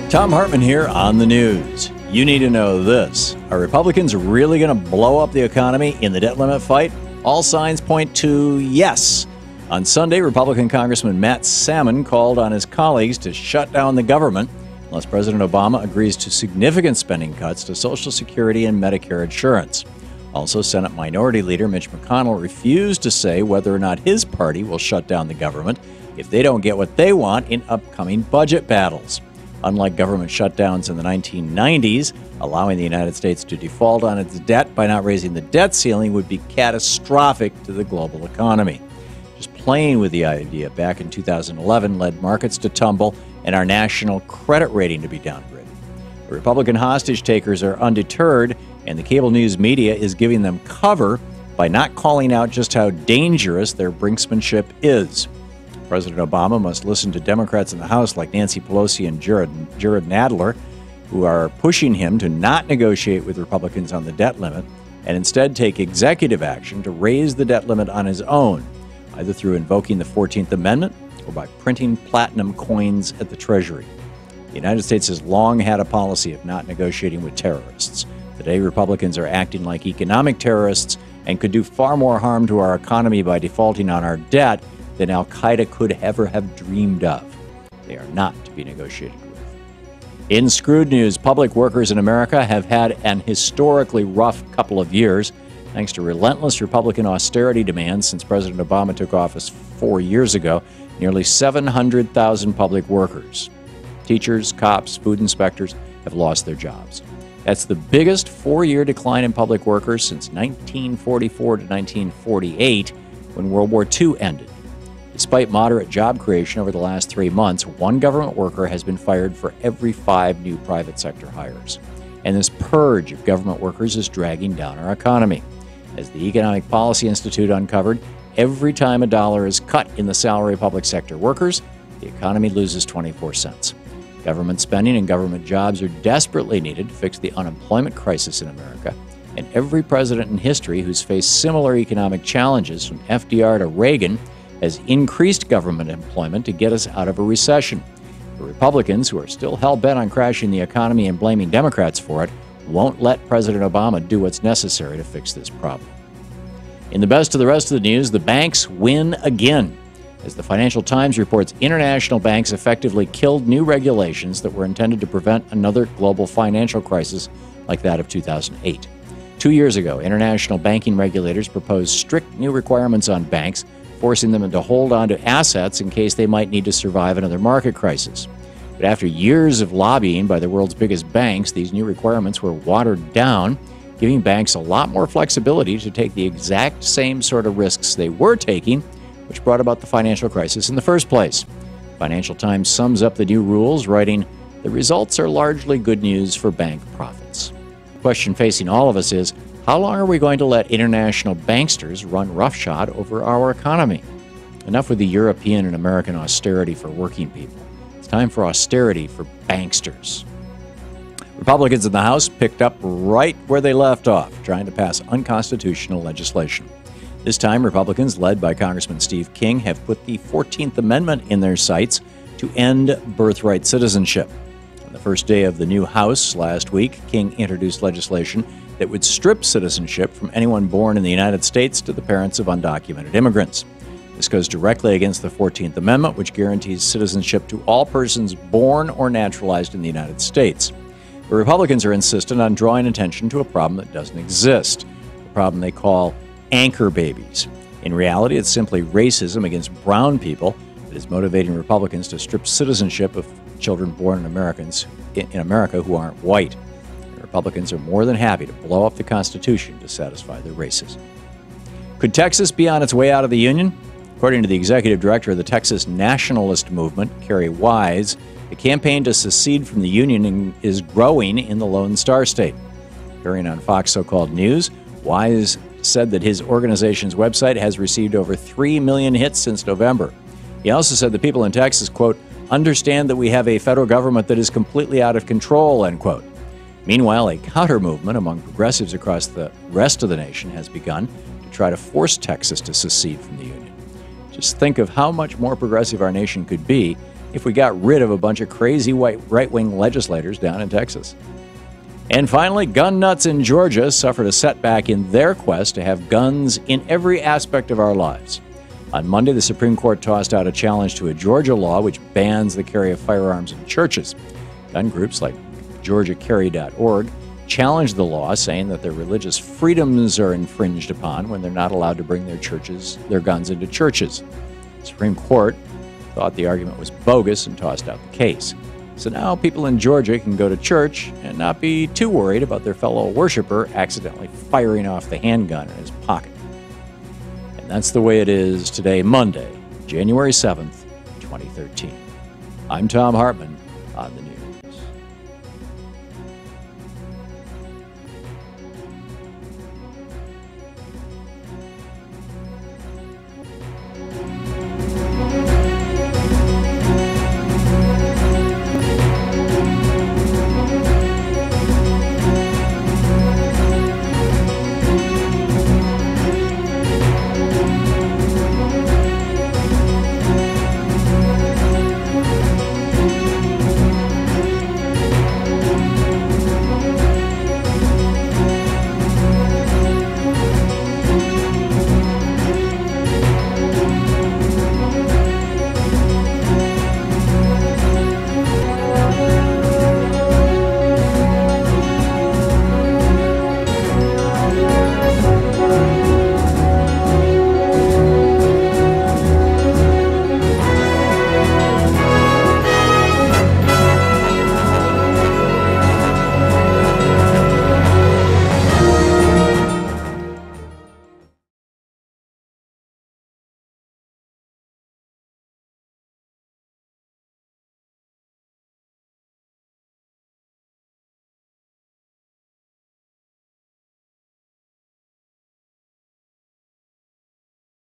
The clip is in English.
Thom Hartmann here on the news. You need to know this. Are Republicans really going to blow up the economy in the debt limit fight? All signs point to yes. On Sunday, Republican Congressman Matt Salmon called on his colleagues to shut down the government unless President Obama agrees to significant spending cuts to Social Security and Medicare insurance. Also, Senate Minority Leader Mitch McConnell refused to say whether or not his party will shut down the government if they don't get what they want in upcoming budget battles. Unlike government shutdowns in the 1990s, allowing the United States to default on its debt by not raising the debt ceiling would be catastrophic to the global economy. Just playing with the idea back in 2011 led markets to tumble and our national credit rating to be downgraded. The Republican hostage takers are undeterred, and the cable news media is giving them cover by not calling out just how dangerous their brinksmanship is. President Obama must listen to Democrats in the House like Nancy Pelosi and Jared Nadler, who are pushing him to not negotiate with Republicans on the debt limit and instead take executive action to raise the debt limit on his own, either through invoking the 14th Amendment or by printing platinum coins at the Treasury. The United States has long had a policy of not negotiating with terrorists. Today, Republicans are acting like economic terrorists and could do far more harm to our economy by defaulting on our debt than al-Qaeda could ever have dreamed of. They are not to be negotiated with. In screwed news, public workers in America have had an historically rough couple of years thanks to relentless Republican austerity demands since President Obama took office 4 years ago. Nearly 700,000 public workers, teachers, cops, food inspectors, have lost their jobs. That's the biggest 4-year decline in public workers since 1944 to 1948, when World War II ended. Despite moderate job creation over the last 3 months, one government worker has been fired for every 5 new private sector hires. And this purge of government workers is dragging down our economy. As the Economic Policy Institute uncovered, every time a dollar is cut in the salary of public sector workers, the economy loses 24 cents. Government spending and government jobs are desperately needed to fix the unemployment crisis in America. And every president in history who's faced similar economic challenges, from FDR to Reagan, has increased government employment to get us out of a recession. The Republicans, who are still hell-bent on crashing the economy and blaming Democrats for it, won't let President Obama do what's necessary to fix this problem. In the best of the rest of the news, the banks win again. As the Financial Times reports, international banks effectively killed new regulations that were intended to prevent another global financial crisis like that of 2008. 2 years ago, international banking regulators proposed strict new requirements on banks, forcing them to hold on to assets in case they might need to survive another market crisis. But after years of lobbying by the world's biggest banks, these new requirements were watered down, giving banks a lot more flexibility to take the exact same sort of risks they were taking, which brought about the financial crisis in the first place. Financial Times sums up the new rules, writing, "The results are largely good news for bank profits." The question facing all of us is, how long are we going to let international banksters run roughshod over our economy? Enough with the European and American austerity for working people. It's time for austerity for banksters. Republicans in the House picked up right where they left off, trying to pass unconstitutional legislation. This time, Republicans, led by Congressman Steve King, have put the 14th Amendment in their sights to end birthright citizenship. On the first day of the new House last week, King introduced legislation that would strip citizenship from anyone born in the United States to the parents of undocumented immigrants. This goes directly against the 14th Amendment, which guarantees citizenship to all persons born or naturalized in the United States. The Republicans are insistent on drawing attention to a problem that doesn't exist, a problem they call anchor babies. In reality, it's simply racism against brown people that is motivating Republicans to strip citizenship of children born in America who aren't white. And Republicans are more than happy to blow up the Constitution to satisfy their racism. Could Texas be on its way out of the Union? According to the executive director of the Texas Nationalist Movement, Kerry Wise, the campaign to secede from the Union is growing in the Lone Star State. Appearing on Fox So-Called News, Wise said that his organization's website has received over 3 million hits since November. He also said the people in Texas, quote, understand that we have a federal government that is completely out of control, end quote. Meanwhile, a counter-movement among progressives across the rest of the nation has begun to try to force Texas to secede from the Union. Just think of how much more progressive our nation could be if we got rid of a bunch of crazy white right-wing legislators down in Texas. And finally, gun nuts in Georgia suffered a setback in their quest to have guns in every aspect of our lives. On Monday, the Supreme Court tossed out a challenge to a Georgia law which bans the carry of firearms in churches. Gun groups like GeorgiaCarry.org challenged the law, saying that their religious freedoms are infringed upon when they're not allowed to bring their guns into churches. The Supreme Court thought the argument was bogus and tossed out the case. So now people in Georgia can go to church and not be too worried about their fellow worshiper accidentally firing off the handgun in his pocket. And that's the way it is today, Monday, January 7th, 2013. I'm Thom Hartmann on the news.